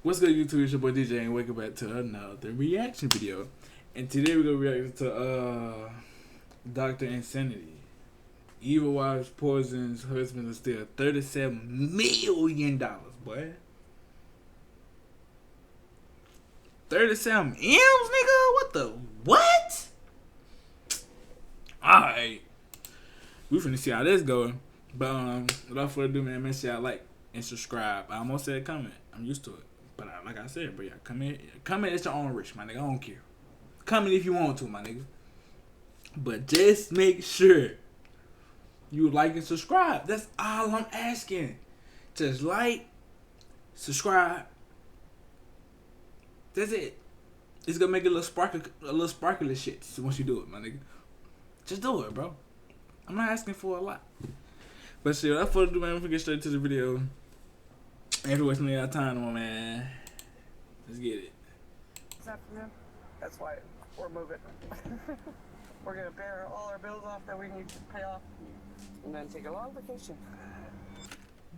What's good, YouTube? It's your boy DJ, and welcome back to another reaction video. And today we're gonna react to Dr. Insanity. Evil wives poisons husband and steal $37 million, boy. 37 M's, nigga? What the what? Alright. We finna see how this going. But without further ado, man, make sure y'all like and subscribe. I almost said comment. I'm used to it. But like I said, bro, yeah, come in at your own risk, my nigga. I don't care. Come in if you want to, my nigga. But just make sure you like and subscribe. That's all I'm asking. Just like, subscribe. That's it. It's gonna make it a little sparkly shit once you do it, my nigga. Just do it, bro. I'm not asking for a lot. But shit, without further ado, man, we'll get straight to the video. Ain't wasting any time on, man. Let's get it. This afternoon, that's why we're moving. We're gonna pay all our bills off that we need to pay off, and then take a long vacation.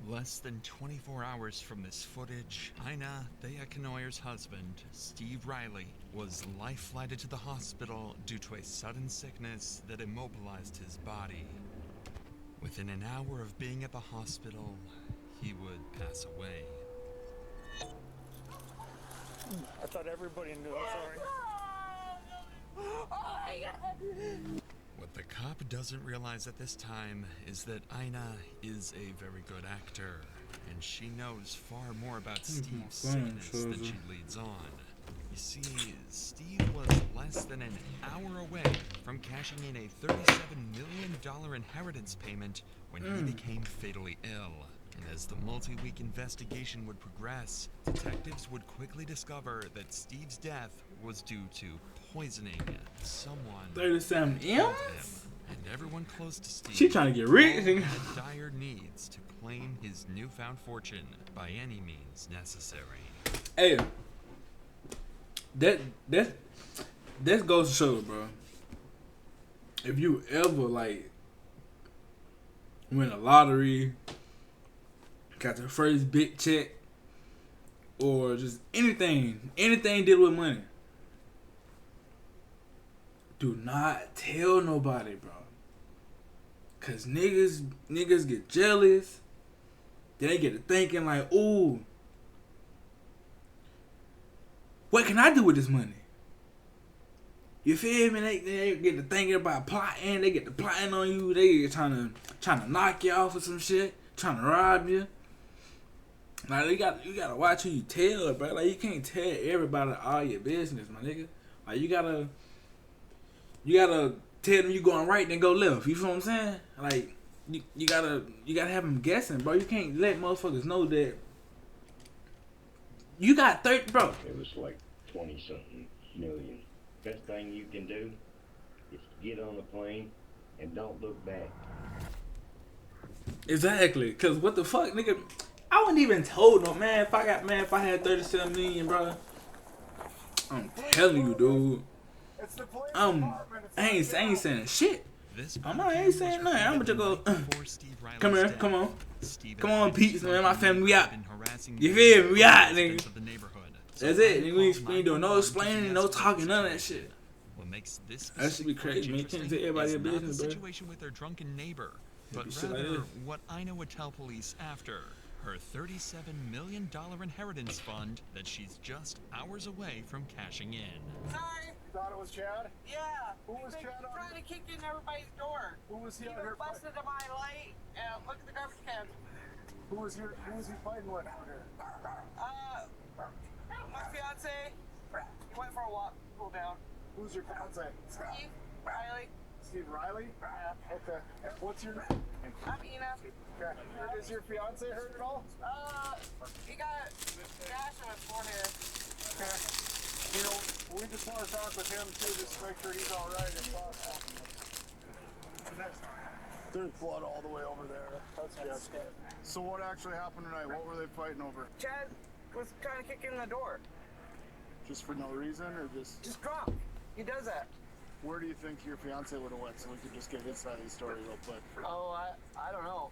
Less than 24 hours from this footage, Ina Thea Kanoyer's husband, Steve Riley, was life-flighted to the hospital due to a sudden sickness that immobilized his body. Within an hour of being at the hospital, he would pass away. I thought everybody knew. I'm sorry. What the cop doesn't realize at this time is that Ina is a very good actor, and she knows far more about Steve's sickness than she leads on. You see, Steve was less than an hour away from cashing in a $37 million inheritance payment when he became fatally ill. And as the multi-week investigation would progress, detectives would quickly discover that Steve's death was due to poisoning someone 37 killed him. M's? And everyone close to Steve, She trying to get rich. had dire needs to claim his newfound fortune by any means necessary. Hey, that goes to show, bro. If you ever like win a lottery, got your first big check, or just anything deal with money, do not tell nobody, bro. Cause niggas get jealous. Then they get to thinking like, ooh, what can I do with this money? You feel me? They get to thinking about plotting. They get to plotting on you. They get trying to knock you off or some shit, trying to rob you. Like you gotta watch who you tell, bro. Like you can't tell everybody all your business, my nigga. Like you gotta tell them you going right, then go left. You feel what I'm saying? Like you gotta have them guessing, bro. You can't let motherfuckers know that you got 30, bro. It was like 20-something million. Best thing you can do is get on a plane and don't look back. Exactly. Cause what the fuck, nigga? I wouldn't even told no man if I had 37 million, bro. I'm telling you, dude. I ain't saying shit. I ain't saying nothing. I'm just go. Come here, come on, Pete, man. My family, we out. You feel me? We out, nigga. That's it. Nigga, we ain't doing no explaining, no talking, none of that shit. That should be crazy, man. You can't tell everybody your business, bro. Situation with their drunken neighbor, but rather what Ina would tell police after her $37 million inheritance fund that she's just hours away from cashing in. Sorry. Thought it was Chad? Yeah. Who was Chad on? Trying to kick in everybody's door. Who was he on He her fight? busted to my light. Look at the garbage can. Who was he fighting with? My fiance. He went for a walk. Cool down. Who's your fiance? Steve Riley. Steve Riley? Yeah. Okay. What's your name? I'm Ina. Okay. Is your fiance hurt at all? He got gash on his forehead. Okay. You know, we just want to talk with him too, just to make sure he's all right if possible. There's blood all the way over there. That's good. So what actually happened tonight? What were they fighting over? Chad was trying to kick in the door. Just for no reason, or just drunk. He does that. Where do you think your fiance would have went, so we could just get his side of the story real quick? Oh, I don't know.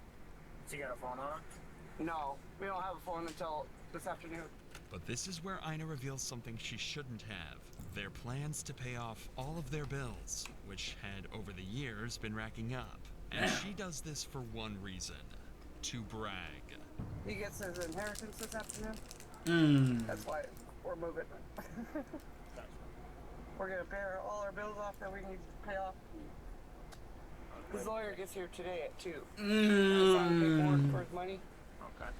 Does he got a phone on him? No, we don't have a phone until this afternoon. But this is where Ina reveals something she shouldn't have. Their plans to pay off all of their bills, which had over the years been racking up. And she does this for one reason, to brag. He gets his inheritance this afternoon. That's why we're moving. We're gonna pay all our bills off that we need to pay off. His lawyer gets here today at 2. Sign paperwork for his money. Okay.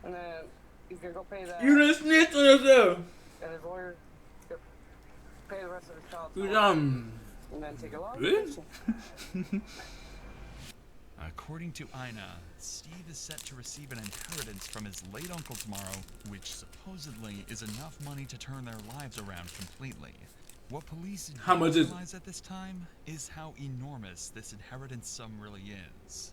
And then he's gonna go pay that. You done snitched on yourself. And his lawyer gonna pay the rest of his child's You money. And then take a long vacation. According to Ina, Steve is set to receive an inheritance from his late uncle tomorrow, which supposedly is enough money to turn their lives around completely. What police don't realize at this time is how enormous this inheritance sum really is.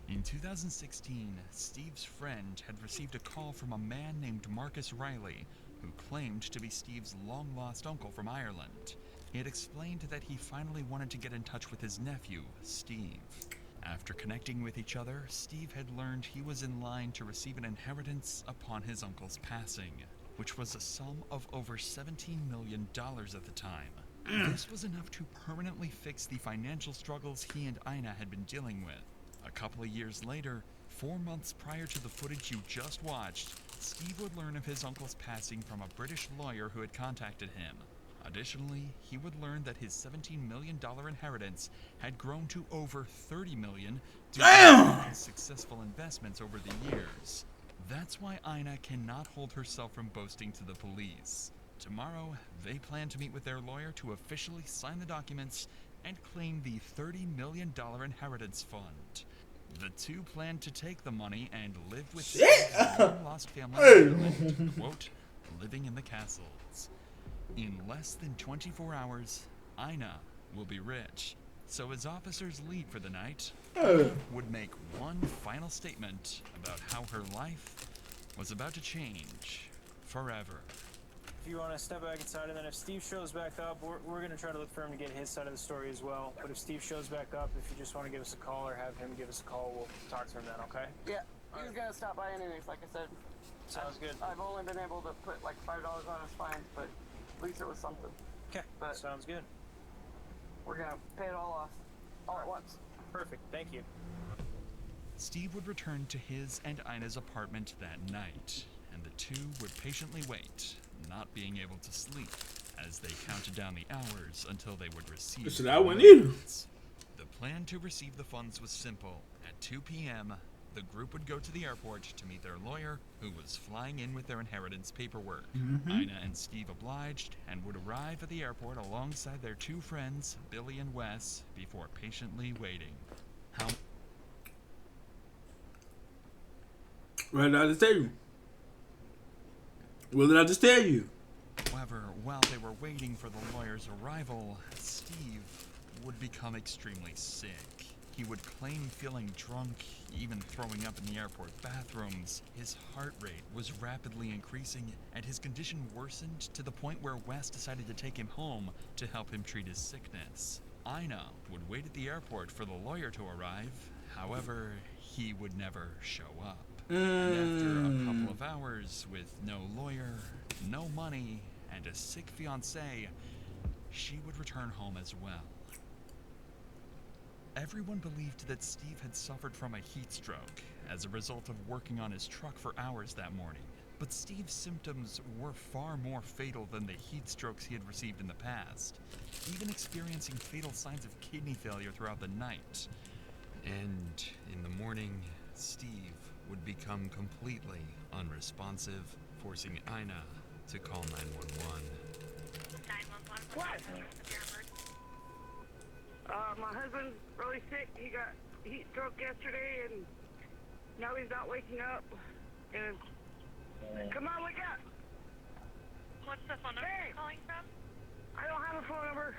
In 2016, Steve's friend had received a call from a man named Marcus Riley, who claimed to be Steve's long-lost uncle from Ireland. He had explained that he finally wanted to get in touch with his nephew, Steve. After connecting with each other, Steve had learned he was in line to receive an inheritance upon his uncle's passing, which was a sum of over $17 million at the time. This was enough to permanently fix the financial struggles he and Ina had been dealing with. A couple of years later, 4 months prior to the footage you just watched, Steve would learn of his uncle's passing from a British lawyer who had contacted him. Additionally, he would learn that his $17 million inheritance had grown to over $30 million due to his successful investments over the years. That's why Ina cannot hold herself from boasting to the police. Tomorrow, they plan to meet with their lawyer to officially sign the documents and claim the $30 million inheritance fund. The two plan to take the money and live with Steve's long-lost family, quote, living in the castles. In less than 24 hours, Ina will be rich. So as officers leave for the night, would make one final statement about how her life was about to change forever. If you want to step back inside, and then if Steve shows back up, we're going to try to look for him to get his side of the story as well. But if Steve shows back up, if you just want to give us a call or have him give us a call, we'll talk to him then, okay? Yeah, he's gonna stop by anyways, like I said. Sounds good. I've only been able to put like $5 on his fine, but at least it was something. Okay, But sounds good. we're gonna pay it all off, all at once. Perfect, thank you. Steve would return to his and Ina's apartment that night, and the two would patiently wait, not being able to sleep, as they counted down the hours until they would receive That's the what I wouldn't either. funds. The plan to receive the funds was simple. At 2 p.m., the group would go to the airport to meet their lawyer, who was flying in with their inheritance paperwork. Ina and Steve obliged and would arrive at the airport alongside their two friends, Billy and Wes, before patiently waiting. What did I just tell you? What did I just tell you? However, while they were waiting for the lawyer's arrival, Steve would become extremely sick. He would claim feeling drunk, even throwing up in the airport bathrooms. His heart rate was rapidly increasing, and his condition worsened to the point where Wes decided to take him home to help him treat his sickness. Ina would wait at the airport for the lawyer to arrive. However, he would never show up. And after a couple of hours with no lawyer, no money, and a sick fiancé, she would return home as well. Everyone believed that Steve had suffered from a heat stroke as a result of working on his truck for hours that morning. But Steve's symptoms were far more fatal than the heat strokes he had received in the past, even experiencing fatal signs of kidney failure throughout the night. And in the morning, Steve would become completely unresponsive, forcing Ina to call 911. 911. What? My husband's really sick. He got heat stroke yesterday, and now he's not waking up. And come on, wake up! What's the phone number you're calling from? I don't have a phone number.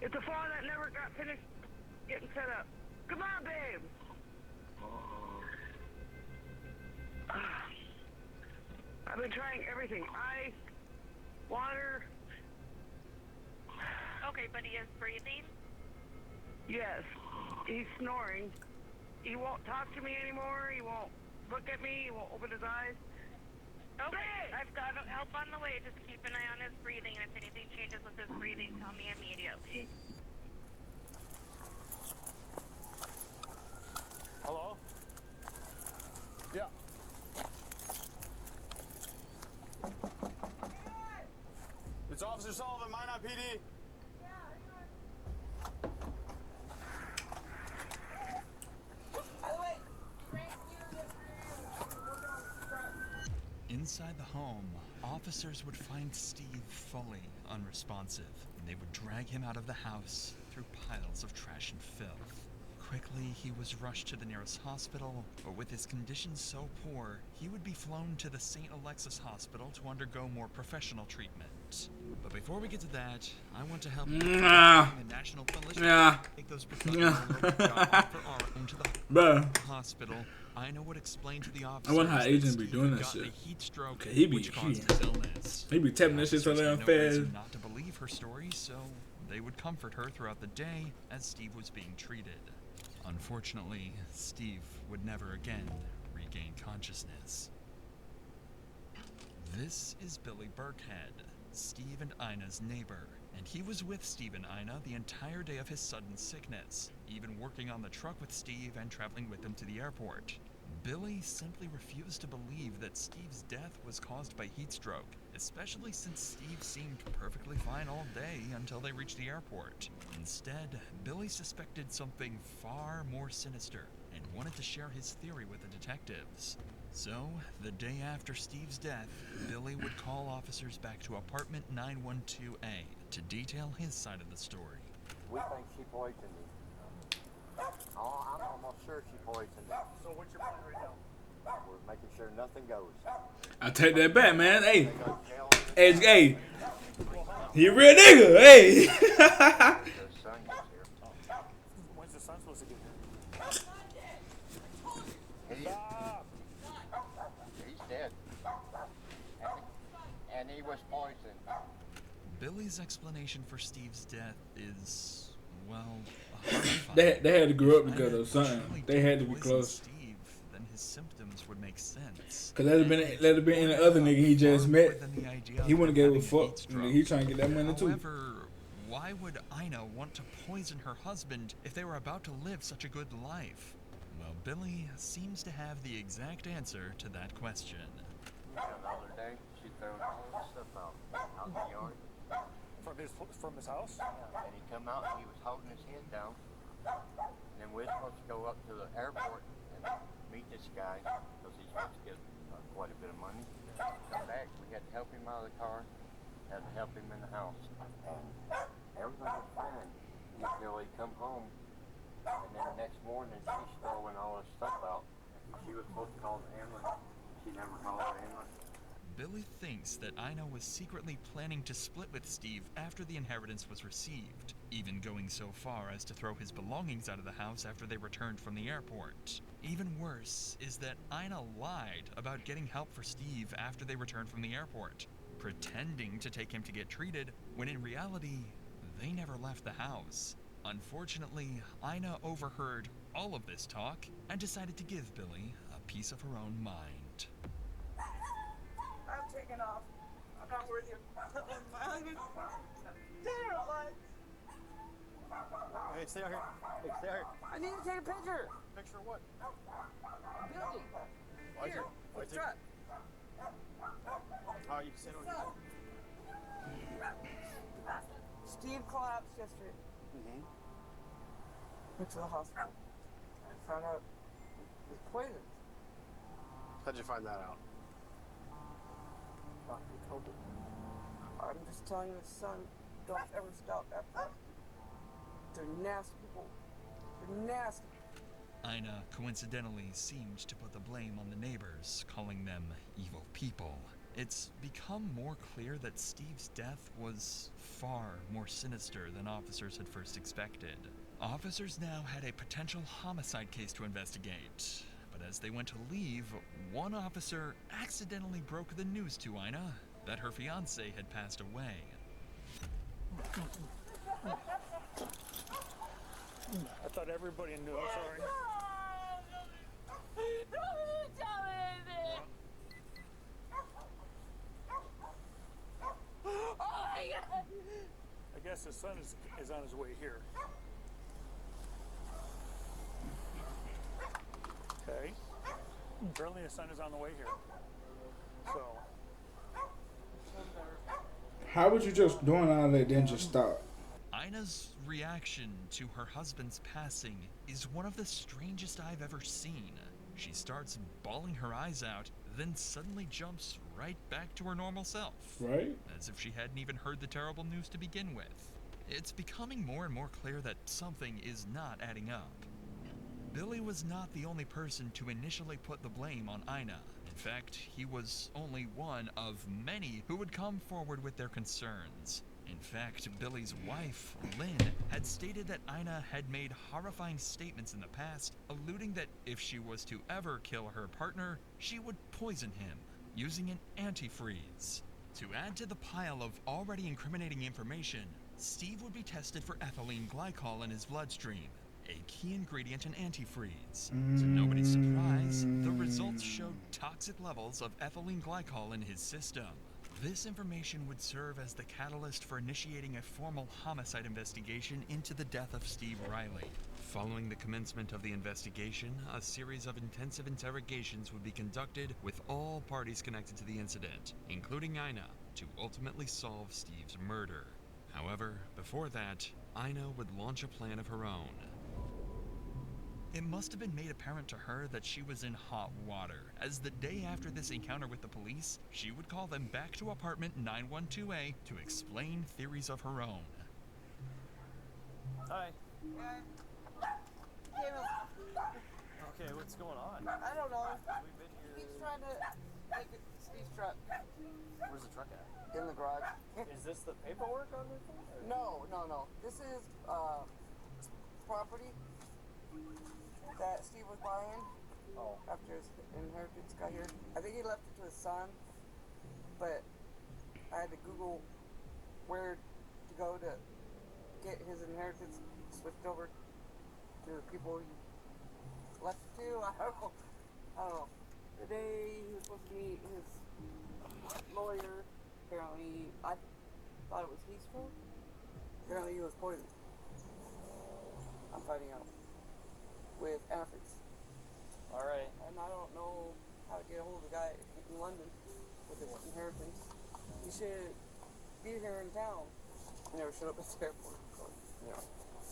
It's a phone that never got finished getting set up. Come on, babe. I've been trying everything. Ice, water. Okay, but he is breathing? Yes. He's snoring. He won't talk to me anymore. He won't look at me, he won't open his eyes. Okay, I've got help on the way. Just keep an eye on his breathing, and if anything changes with his breathing, tell me immediately. Hello? Yeah. It's Officer Sullivan, Minot PD. Inside the home, officers would find Steve fully unresponsive, and they would drag him out of the house through piles of trash and filth. Quickly, he was rushed to the nearest hospital, but with his condition so poor, he would be flown to the St. Alexis Hospital to undergo more professional treatment. But before we get to that, I want to help you the National Militia take those professionals for to the hospital. I know what explained to the officers. I wonder how agents be doing that shit. He be tapping that shit so damn fast. Not to believe her story, so they would comfort her throughout the day as Steve was being treated. Unfortunately, Steve would never again regain consciousness. This is Billy Burkhead, Steve and Ina's neighbor, and he was with Steve and Ina the entire day of his sudden sickness, even working on the truck with Steve and traveling with him to the airport. Billy simply refused to believe that Steve's death was caused by heat stroke, especially since Steve seemed perfectly fine all day until they reached the airport. Instead, Billy suspected something far more sinister and wanted to share his theory with the detectives. So, the day after Steve's death, Billy would call officers back to apartment 912A to detail his side of the story. We think she poisoned him. Oh, I'm almost sure she poisoned him. So what's your plan right now? We're making sure nothing goes. I take that back, man. Hey, he a real nigga. Hey. When's the son supposed to get here? He's dead. And he was poisoned. Billy's explanation for Steve's death is, well, they had to grow up together or something. They had to be close. Steve, then his symptoms would make sense. Cause that'd have been any other nigga he just met. He wouldn't give a fuck. He trying to get that money too. However, why would Ina want to poison her husband if they were about to live such a good life? Well, Billy seems to have the exact answer to that question. The other day, she threw all the stuff out in the yard. from his house? Yeah. And he come out and he was holding his head down. And then we're supposed to go up to the airport and meet this guy because he's supposed to get quite a bit of money. Come back, we had to help him out of the car, had to help him in the house. And everything was fine until he come home. And then the next morning, she's throwing all this stuff out. She was supposed to call the ambulance. She never called the ambulance. Billy thinks that Ina was secretly planning to split with Steve after the inheritance was received, even going so far as to throw his belongings out of the house after they returned from the airport. Even worse is that Ina lied about getting help for Steve after they returned from the airport, pretending to take him to get treated when in reality, they never left the house. Unfortunately, Ina overheard all of this talk and decided to give Billy a piece of her own mind. I'm taking off. I'm not worthy of my husband. Dead or alive. Hey, stay out here. Hey, stay out here. I need to take a picture. Picture what? Building. Here, with truck. Oh, you can sit on here. Steve collapsed yesterday. Went to the hospital. I found out he was poisoned. How'd you find that out? Doctor told me. I'm just telling you, son, don't ever stop after that. They're nasty people. They're nasty. Ina coincidentally seemed to put the blame on the neighbors, calling them evil people. It's become more clear that Steve's death was far more sinister than officers had first expected. Officers now had a potential homicide case to investigate, but as they went to leave, one officer accidentally broke the news to Ina that her fiancé had passed away. I thought everybody knew. I'm sorry. Don't tell me. guess his son is on his way here. Okay. Apparently his son is on the way here. So. How would you just doing all that then just stop? Ina's reaction to her husband's passing is one of the strangest I've ever seen. She starts bawling her eyes out, then suddenly jumps right back to her normal self. Right? As if she hadn't even heard the terrible news to begin with. It's becoming more and more clear that something is not adding up. Billy was not the only person to initially put the blame on Ina. In fact, he was only one of many who would come forward with their concerns. In fact, Billy's wife, Lynn, had stated that Ina had made horrifying statements in the past, alluding that if she was to ever kill her partner, she would poison him, using an antifreeze. To add to the pile of already incriminating information, Steve would be tested for ethylene glycol in his bloodstream, a key ingredient in antifreeze. To nobody's surprise, the results showed toxic levels of ethylene glycol in his system. This information would serve as the catalyst for initiating a formal homicide investigation into the death of Steve Riley. Following the commencement of the investigation, a series of intensive interrogations would be conducted with all parties connected to the incident, including Ina, to ultimately solve Steve's murder. However, before that, Ina would launch a plan of her own. It must have been made apparent to her that she was in hot water, as the day after this encounter with the police, she would call them back to apartment 912A to explain theories of her own. Hi. Okay, what's going on? I don't know. We've been here. He's trying to make it Steve's truck Where's the truck at? in the garage. Is this the paperwork on this thing? No. This is property that Steve was buying after his inheritance got here. I think he left it to his son, but I had to Google where to go to get his inheritance switched over to the people he left it to. I don't know. Today he was supposed to meet his lawyer. Apparently, I thought it was heat stroke. Apparently he was poisoned. I'm finding out. With antifreeze. Alright. And I don't know how to get a hold of the guy in London with his inheritance. He should be here in town. He never showed up at the airport. So,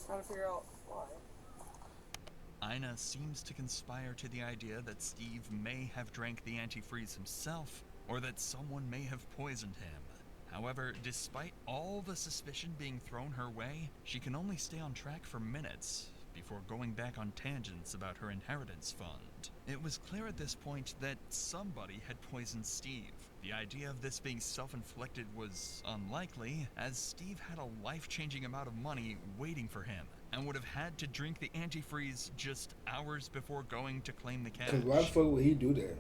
trying to figure out why. Ina seems to conspire to the idea that Steve may have drank the antifreeze himself, or that someone may have poisoned him. However, despite all the suspicion being thrown her way, she can only stay on track for minutes before going back on tangents about her inheritance fund. It was clear at this point that somebody had poisoned Steve. The idea of this being self-inflicted was unlikely, as Steve had a life-changing amount of money waiting for him, and would have had to drink the antifreeze just hours before going to claim the cash. Cause why the fuck would he do that?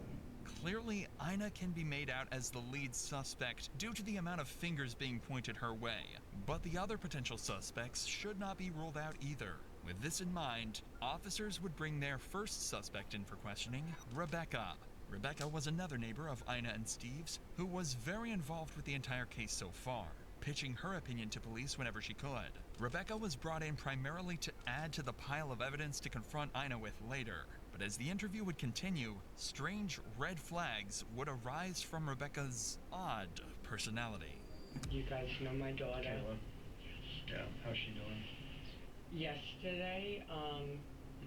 Clearly, Ina can be made out as the lead suspect due to the amount of fingers being pointed her way, but the other potential suspects should not be ruled out either. With this in mind, officers would bring their first suspect in for questioning, Rebecca. Rebecca was another neighbor of Ina and Steve's, who was very involved with the entire case so far, pitching her opinion to police whenever she could. Rebecca was brought in primarily to add to the pile of evidence to confront Ina with later, but as the interview would continue, strange red flags would arise from Rebecca's odd personality. You guys know my daughter. Kayla. Yeah, how's she doing? Yesterday,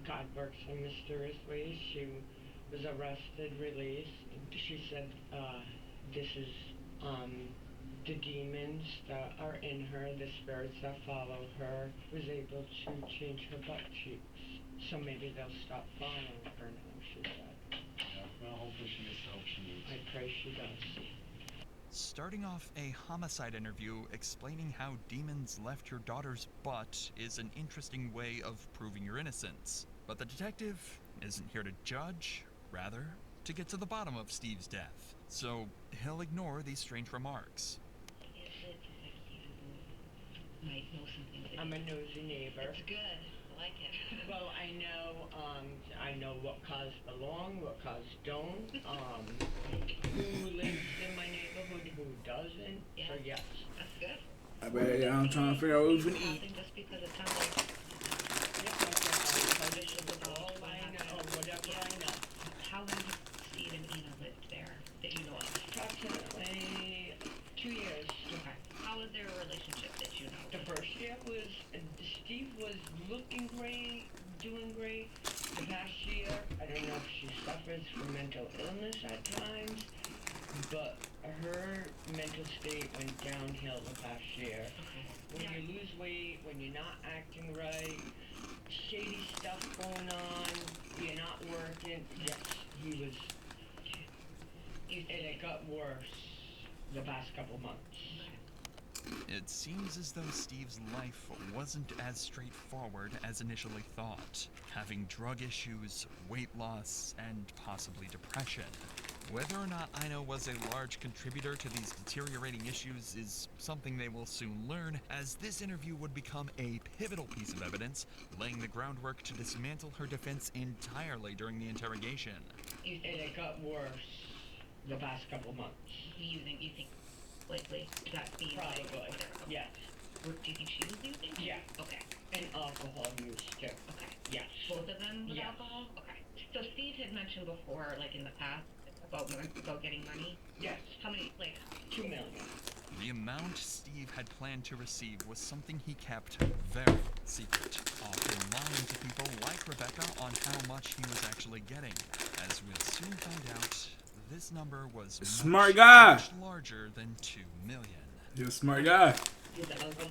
God works in mysterious ways. She was arrested, released. She said, this is, the demons that are in her, the spirits that follow her, was able to change her butt cheeks. So maybe they'll stop following her now, she said. Yeah, well, hopefully she gets the help she needs. I pray she does. Starting off a homicide interview explaining how demons left your daughter's butt is an interesting way of proving your innocence. But the detective isn't here to judge, rather, to get to the bottom of Steve's death. So he'll ignore these strange remarks. Might know something. I'm a nosy neighbor. That's good. I like it. Well, I know what cars belong, what cars don't, who lives in my neighborhood, who doesn't. Yeah. So yes. That's good. I bet Yeah, I'm trying to figure out what we can eat. Just because it sounds like how long has Steve and Ina lived there that you know of? Approximately 2 years. Okay. How was their relationship that you know? The first year was, Steve was looking great, doing great. The past year, I don't know if she suffers from mental illness at times, but her mental state went downhill the past year. Okay. When you lose weight, when you're not acting right, shady stuff going on, you're not working. Yes, he was. And it got worse the past couple months. It seems as though Steve's life wasn't as straightforward as initially thought, having drug issues, weight loss, and possibly depression. Whether or not Ina was a large contributor to these deteriorating issues is something they will soon learn, as this interview would become a pivotal piece of evidence, laying the groundwork to dismantle her defense entirely during the interrogation. And it got worse the past couple months. You think likely that Steve Probably. Yes. Do you think she was using? Yeah. Okay. And alcohol use too. Okay. Yes. Both of them with Yes. alcohol? Okay. So Steve had mentioned before, like in the past, about getting money. Yes. How many, like? 2 million. The amount Steve had planned to receive was something he kept very secret, often lying to people like Rebecca on how much he was actually getting. As we'll soon find out, this number was Smart guy. much larger than 2 million. You're a smart guy.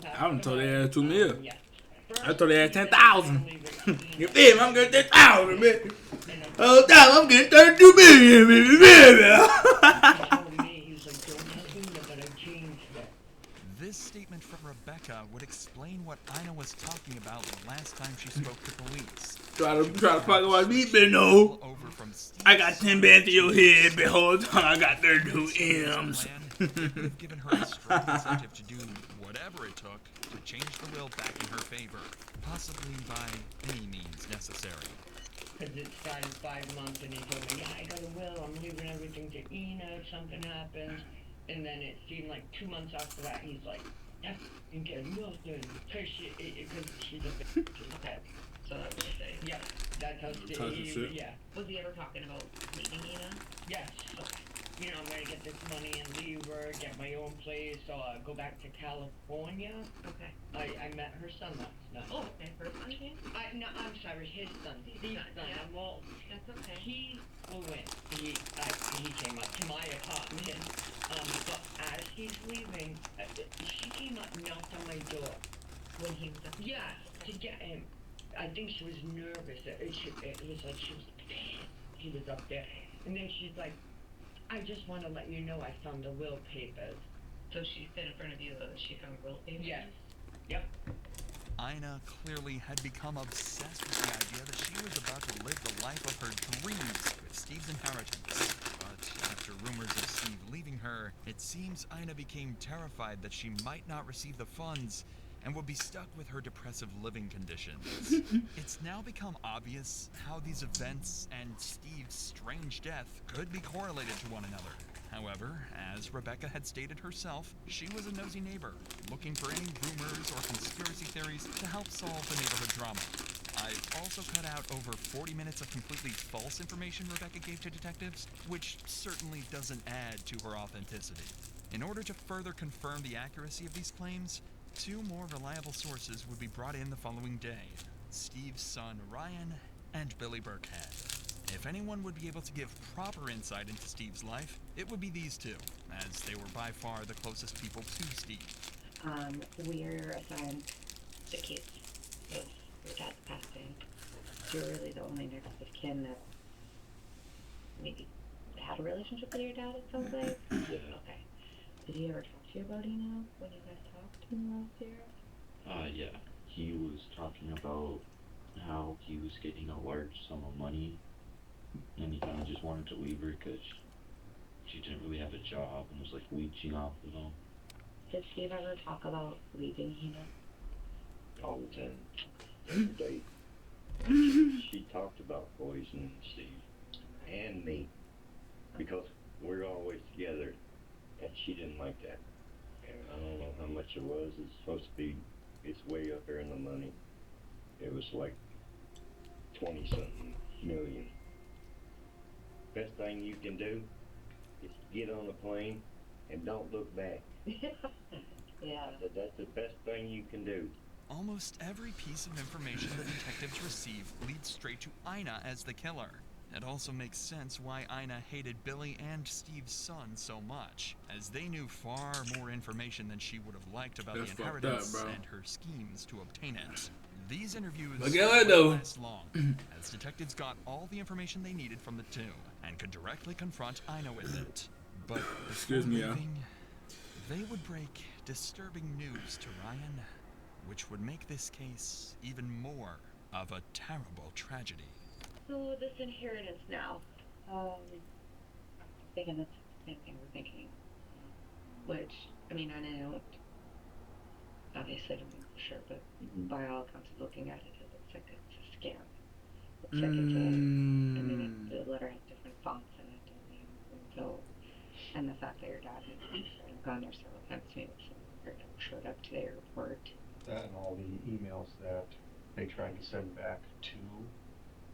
I haven't told they had 2 mil. I told they had 10,000. You feel me? I'm getting 10,000, man. Oh, damn, I'm getting 32 million, baby. This statement from Rebecca would explain what Ina was talking about last time she spoke to police. Try to fuck with me, but no. I got 10 bands to your head, but hold on, I got 32 M's. It would have given her a strong incentive to do whatever it took to change the will back in her favor, possibly by any means necessary. Because it started 5 months and he told me, yeah, I got a will, I'm leaving everything to Ina if something happens. And then it seemed like 2 months after that, he's like, yeah, you get nothing. Because she's a bitch. Okay. So that's what they say. Yeah, that's how shit. yeah. Was he ever talking about leaving Ina? Yes. Okay. You know, I'm gonna get this money and leave her, get my own place, go back to California. Okay. I met her son last night. Oh, okay. Her son came? No, I'm sorry, his son. Steve's son. Yeah. Well, that's okay. He flew in. He came up to my apartment. But as he's leaving, she came up and knocked on my door. When he was up? Yeah, to get him. I think she was nervous. It was like she was pissed. He was up there. And then she's like, I just want to let you know I found the will papers. So she said in front of you that she found will papers? Yes. Yep. Ina clearly had become obsessed with the idea that she was about to live the life of her dreams with Steve's inheritance. But after rumors of Steve leaving her, it seems Ina became terrified that she might not receive the funds and would be stuck with her depressive living conditions. It's now become obvious how these events and Steve's strange death could be correlated to one another. However, as Rebecca had stated herself, she was a nosy neighbor, looking for any rumors or conspiracy theories to help solve the neighborhood drama. I've also cut out over 40 minutes of completely false information Rebecca gave to detectives, which certainly doesn't add to her authenticity. In order to further confirm the accuracy of these claims, 2 more reliable sources would be brought in the following day: Steve's son Ryan and Billy Burkhead. If anyone would be able to give proper insight into Steve's life, it would be these 2, as they were by far the closest people to Steve. We're assigned the case of your dad's passing. You're really the only next of kin that maybe had a relationship with your dad, it sounds like? Yeah. Okay. Did he ever talk to you about Ina when you guys talked in the last year? Yeah. He was talking about how he was getting a large sum of money, and he kind of just wanted to leave her because she didn't really have a job and was like leeching off of him. Did Steve ever talk about leaving Ina? All the time. Every day. She talked about poisoning Steve and me because we're always together, and she didn't like that. And I don't know how much picture was. It's supposed to be, it's way up there in the money. It was like 20-something million. Best thing you can do is get on a plane and don't look back. Yeah. That's the best thing you can do. Almost every piece of information the detectives receive leads straight to Ina as the killer. It also makes sense why Ina hated Billy and Steve's son so much, as they knew far more information than she would have liked about the inheritance and her schemes to obtain it. These interviews wouldn't last long, as detectives got all the information they needed from the two, and could directly confront Ina with it. But before leaving, they would break disturbing news to Ryan, which would make this case even more of a terrible tragedy. So this inheritance now, thinking that's the same thing we're thinking. Which, I mean, I don't, obviously don't know for sure, but by all accounts of looking at it, it looks like it's a scam. Looks like it's a, I mean, the letter has different fonts in it, and so, and the fact that your dad had gone there several times to meet with him, or never showed up to the airport. That and all the emails that they tried to send back to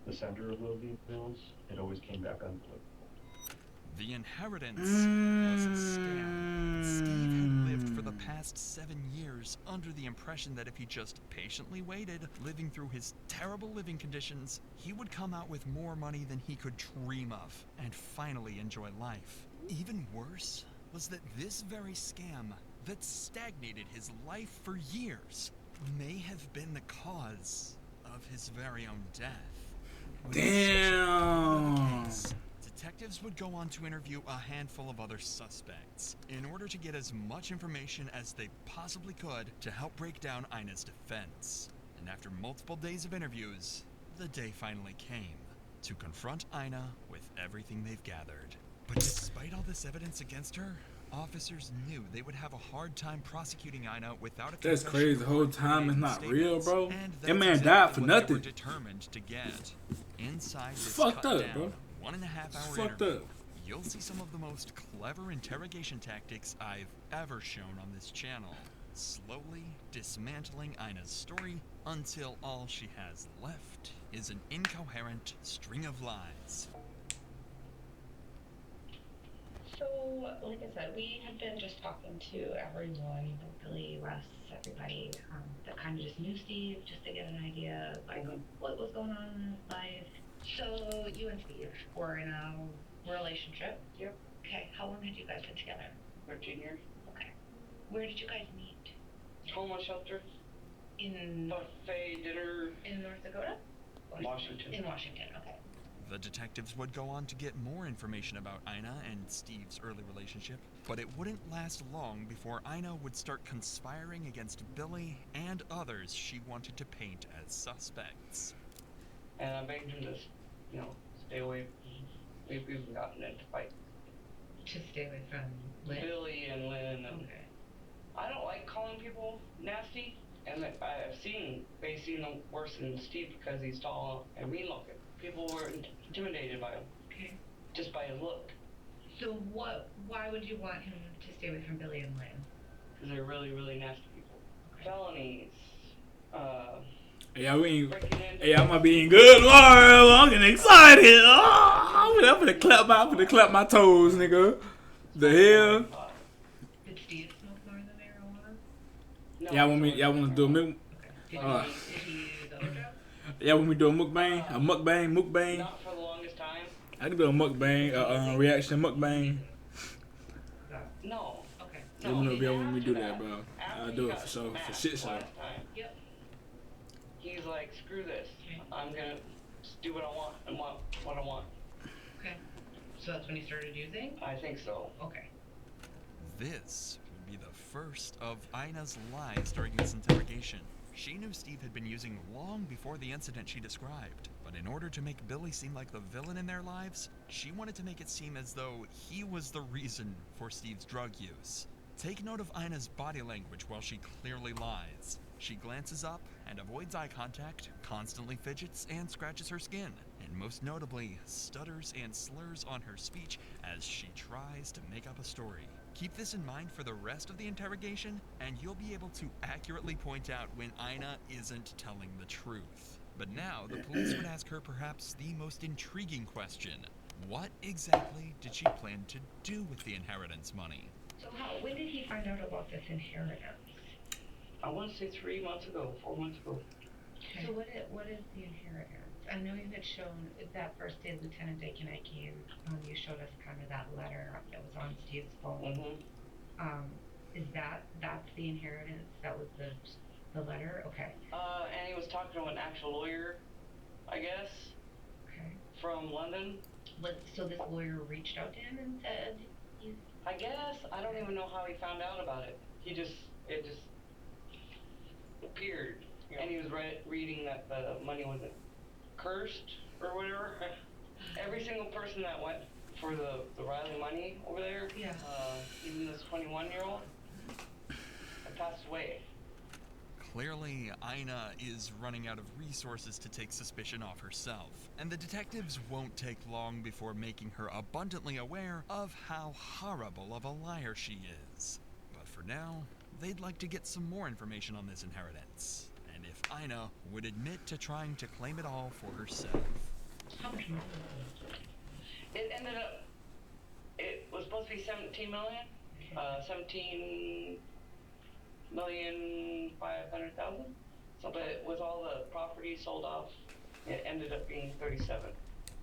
the sender of those emails, it always came back undeliverable. The inheritance was a scam. Steve had lived for the past 7 years under the impression that if he just patiently waited, living through his terrible living conditions, he would come out with more money than he could dream of, and finally enjoy life. Even worse was that this very scam that stagnated his life for years may have been the cause of his very own death. Damn. Detectives would go on to interview a handful of other suspects in order to get as much information as they possibly could to help break down Ina's defense. And after multiple days of interviews, the day finally came to confront Ina with everything they've gathered. But despite all this evidence against her, officers knew they would have a hard time prosecuting Ina without a That's crazy. The whole time it's not real, bro. and That man died for nothing. They were determined to get. Inside this Fucked cut up, down, bro. 1.5-hour Fucked interview, up. you'll see some of the most clever interrogation tactics I've ever shown on this channel. Slowly dismantling Ina's story until all she has left is an incoherent string of lies. So, like I said, we had been just talking to everyone, Billy, Wes, everybody, that kind of just knew Steve, just to get an idea of like what was going on in his life. So, you and Steve were in a relationship. Yep. Okay, how long had you guys been together? 13 years. Okay. Where did you guys meet? Homeless shelter. In Buffet dinner. In North Dakota? Washington. In Washington, okay. The detectives would go on to get more information about Ina and Steve's early relationship, but it wouldn't last long before Ina would start conspiring against Billy and others she wanted to paint as suspects. And I begged him to, stay away. We've even gotten into fights. To stay away from Lynn? Billy and Lynn. And okay. I don't like calling people nasty, and I've seen them worse than Steve because he's tall and mean looking. People were intimidated by him. Okay. Just by his look. So why would you want him to stay away from Billy and Lynn? Because they're really, really nasty people. Okay. Felonies. Yeah, I'm being good. Tomorrow. I'm getting excited. Oh, I'm gonna clap my toes, nigga. The hell? Did Steve smoke more than marijuana? No, y'all want to do a mukbang? Okay. Did he use other drugs? Yeah, when we do a mukbang, mukbang. Not for the longest time. I can do a mukbang, reaction mukbang. No. Okay. You know, when we do that, bro. I'll do it for sure, for shit show. Yep. He's like, screw this. I'm gonna do what I want and what I want. Okay. So that's when you started using? I think so. Okay. This would be the first of Ina's lies during this interrogation. She knew Steve had been using long before the incident she described, but in order to make Billy seem like the villain in their lives, she wanted to make it seem as though he was the reason for Steve's drug use. Take note of Ina's body language while she clearly lies. She glances up and avoids eye contact, constantly fidgets and scratches her skin, and most notably, stutters and slurs on her speech as she tries to make up a story. Keep this in mind for the rest of the interrogation, and you'll be able to accurately point out when Ina isn't telling the truth. But now, the police would ask her perhaps the most intriguing question. What exactly did she plan to do with the inheritance money? So when did he find out about this inheritance? I want to say 3 months ago, 4 months ago. Okay. So what is the inheritance? I know you had shown that first day Lieutenant Dakin I came, you showed us kind of that letter that was on Steve's phone. Is that's the inheritance? That was the letter? Okay. And he was talking to an actual lawyer, I guess. Okay. From London. So this lawyer reached out to him and said he's... I guess. I don't even know how he found out about it. It just appeared. Yeah. And he was reading that the money wasn't cursed or whatever. Every single person that went for the Riley money over there, yeah. Even this 21-year-old, passed away. Clearly, Ina is running out of resources to take suspicion off herself, and the detectives won't take long before making her abundantly aware of how horrible of a liar she is. But for now, they'd like to get some more information on this inheritance, and if Ina would admit to trying to claim it all for herself. How much money? It ended up, it was supposed to be 17 million, 17,500,000. So, but with all the property sold off, it ended up being 37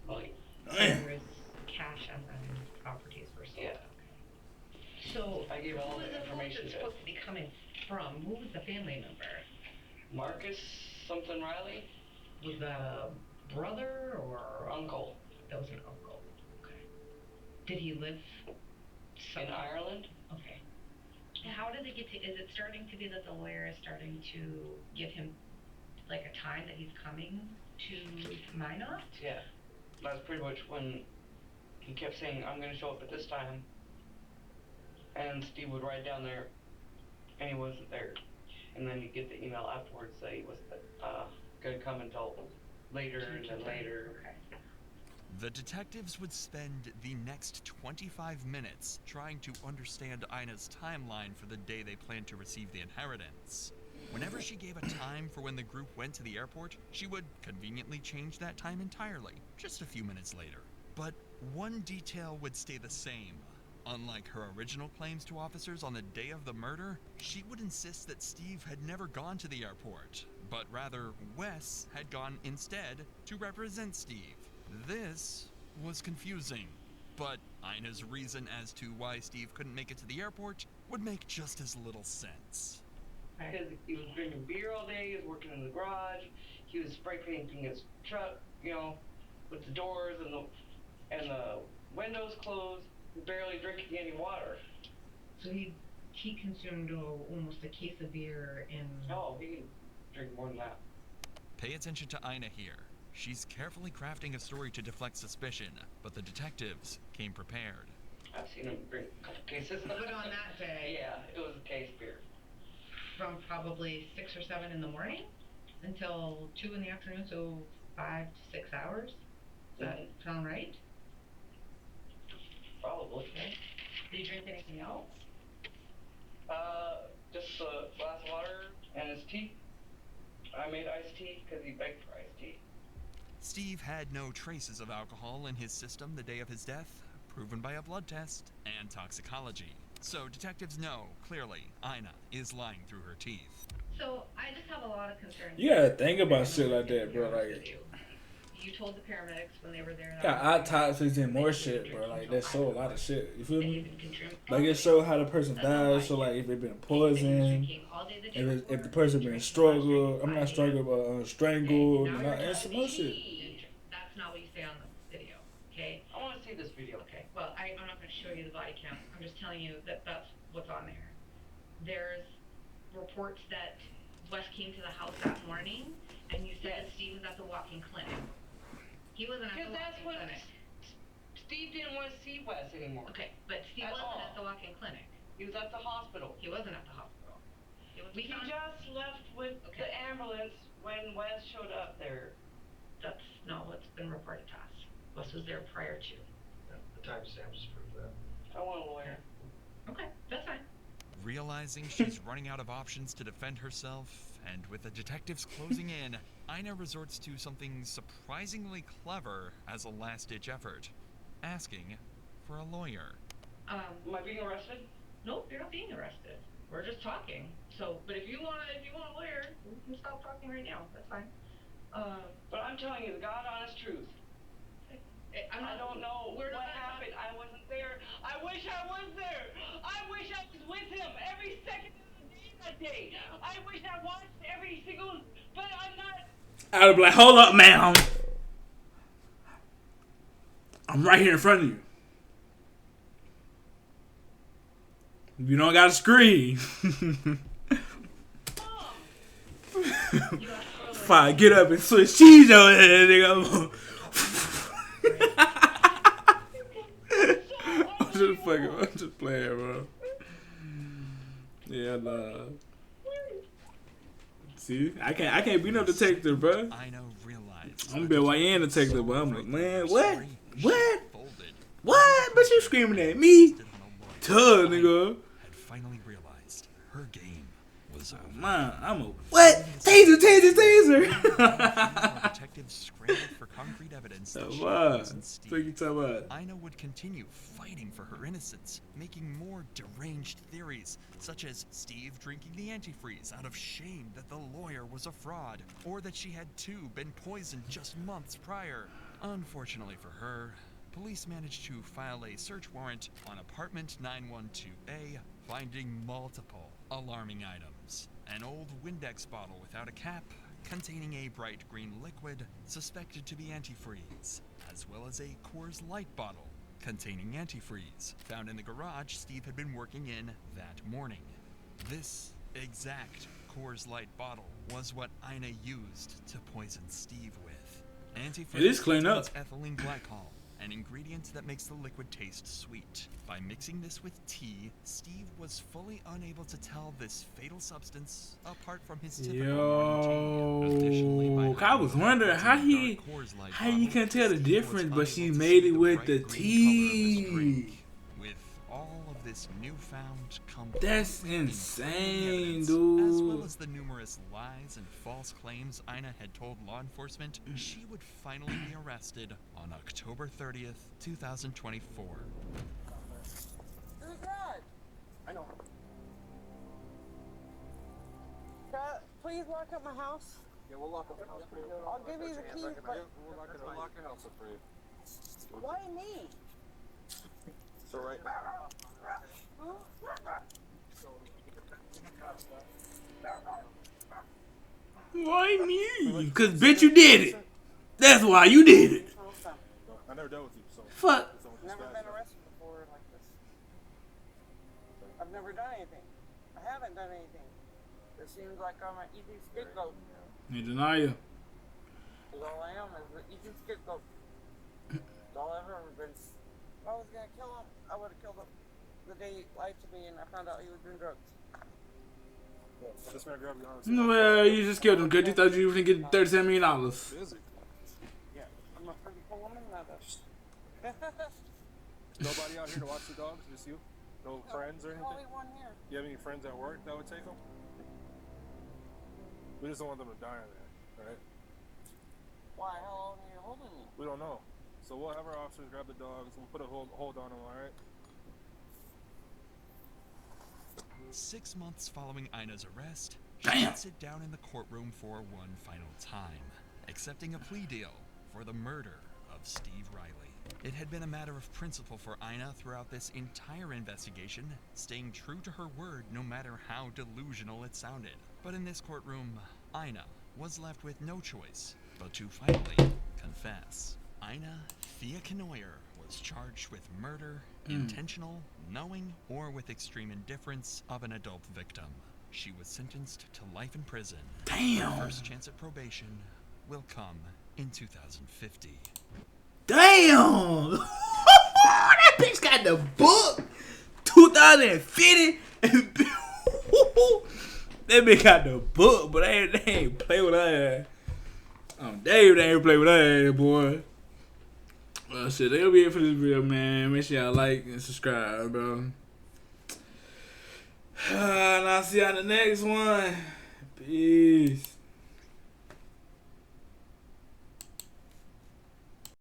million. So there was cash and then properties were sold. Yeah. So I gave all the information. Who was it supposed to be coming from? Who was the family member? Marcus something Riley. Was that a brother or uncle? That was an uncle. Okay. Did he live in Ireland? Okay. How did they get to? Is it starting to be that the lawyer is starting to give him like a time that he's coming to Minot? Yeah. That's pretty much when he kept saying, "I'm going to show up at this time," and Steve would ride down there, and he wasn't there. And then you get the email afterwards that he wasn't going to come until later and then later. Okay. The detectives would spend the next 25 minutes trying to understand Ina's timeline for the day they planned to receive the inheritance. Whenever she gave a time for when the group went to the airport, she would conveniently change that time entirely, just a few minutes later. But one detail would stay the same. Unlike her original claims to officers on the day of the murder, she would insist that Steve had never gone to the airport, but rather Wes had gone instead to represent Steve. This was confusing, but Ina's reason as to why Steve couldn't make it to the airport would make just as little sense. Because he was drinking beer all day, he was working in the garage, he was spray painting his truck, with the doors and the windows closed, barely drinking any water. So he consumed almost a case of beer in... Oh, he can drink more than that. Pay attention to Ina here. She's carefully crafting a story to deflect suspicion, but the detectives came prepared. I've seen him drink a couple cases. But on that day... Yeah, it was a case beer. From probably 6 or 7 in the morning until 2 in the afternoon, so 5 to 6 hours. Does that sound right? Probably. Okay. Did you drink anything else? Just a glass of water and his tea. I made iced tea because he begged for iced tea. Steve had no traces of alcohol in his system the day of his death, proven by a blood test and toxicology. So detectives know, clearly, Ina is lying through her teeth. So I just have a lot of concerns. You gotta think about shit like that, bro. Like, you told the paramedics when they were there. Got autopsies and more shit, bro. Like, that show a lot of shit. You feel me? Like, it show how the person died. So, like, if it been poisoned, if the person been strangled, strangled, and some more shit. That's not what you say on the video, okay? I want to see this video. Okay. Well, I'm not going to show you the body count. I'm just telling you that that's what's on there. There's reports that Wes came to the house that morning, and you said that Steve was at the walk-in clinic. He wasn't at the walk-in clinic. Steve didn't want to see Wes anymore. Okay, but Steve wasn't at the walk-in clinic. He was at the hospital. He wasn't at the hospital. He just left with the ambulance when Wes showed up there. That's not what's been reported to us. Wes was there prior to. Yeah, the timestamps prove that. I want a lawyer. Okay. Realizing she's running out of options to defend herself, and with the detectives closing in, Ina resorts to something surprisingly clever as a last-ditch effort, asking for a lawyer. Am I being arrested? Nope, you're not being arrested. We're just talking. So, but if you want a lawyer, we can stop talking right now. That's fine. But I'm telling you the God honest truth. I don't know what happened. I wasn't there. I wish I was there. I wish I was with him every second of the day that day. I wish I watched every single, but I'm not. I would be like, hold up, ma'am. I'm right here in front of you. You don't gotta scream. Fine, get up and switch cheese over there, nigga. I'm just playing, bro. Yeah, nah. See, I can't beat no detective, bro. I'm a YN detective, but I'm like, man, what? But you screaming at me? Tuh, nigga. Had finally realized her game was over. Man, I'm a what? Taser. Detectives scrambled for concrete evidence that she What wasn't Steve. you talking about? Ina would continue fighting for her innocence, making more deranged theories, such as Steve drinking the antifreeze out of shame that the lawyer was a fraud, or that she had too been poisoned just months prior. Unfortunately for her, police managed to file a search warrant on apartment 912A, finding multiple alarming items. An old Windex bottle without a cap, containing a bright green liquid suspected to be antifreeze, as well as a Coors Light bottle containing antifreeze, found in the garage Steve had been working in that morning. This exact Coors Light bottle was what Ina used to poison Steve with. Antifreeze It is clean up. contains ethylene glycol, an ingredient that makes the liquid taste sweet. By mixing this with tea, Steve was fully unable to tell this fatal substance apart from his typical Yo, I was wondering how you can tell the difference, but she made it with the tea. With all of this newfound That's insane, as dude. well as the numerous lies and false claims Ina had told law enforcement, she would finally be arrested on October 30th, 2024. Who's that? I know. Please lock up my house. Yeah, we'll lock up the house for you. I'll give you the keys, but We'll lock your house up for you. why me? It's alright. Why me? Cause bitch, you did it. That's why you did it. I never dealt with you, so. Fuck. Never been arrested before like this. I've never done anything. I haven't done anything. It seems like I'm an easy scapegoat. You deny you. Because all I am is an easy scapegoat. That's all I've ever been. If I was gonna kill him, I would have killed him the day he lied to me and I found out he was doing drugs. This man grabbed your arms. Well, you just killed him because you thought you were gonna get $37 million. Yeah, I'm a pretty cool woman, not a... Nobody out here to watch the dogs? Just you? No friends or anything? Only one here. You have any friends at work that would take them? We just don't want them to die in there, alright? Why? How long are you holding me? We don't know. So we'll have our officers grab the dogs, we'll put a hold on them, alright? 6 months following Ina's arrest, she would sit down in the courtroom for one final time, accepting a plea deal for the murder of Steve Riley. It had been a matter of principle for Ina throughout this entire investigation, staying true to her word no matter how delusional it sounded. But in this courtroom, Ina was left with no choice but to finally confess. Ina Thea Knoyer was charged with murder, intentional, knowing, or with extreme indifference of an adult victim. She was sentenced to life in prison. Damn. Her first chance at probation will come in 2050. Damn! That bitch got the book. 2050. That bitch got the book, but they ain't play with her. Dave, they ain't play with her, boy. Well, shit, that'll be it for this video, man. Make sure y'all like and subscribe, bro. see you on the next one. Peace.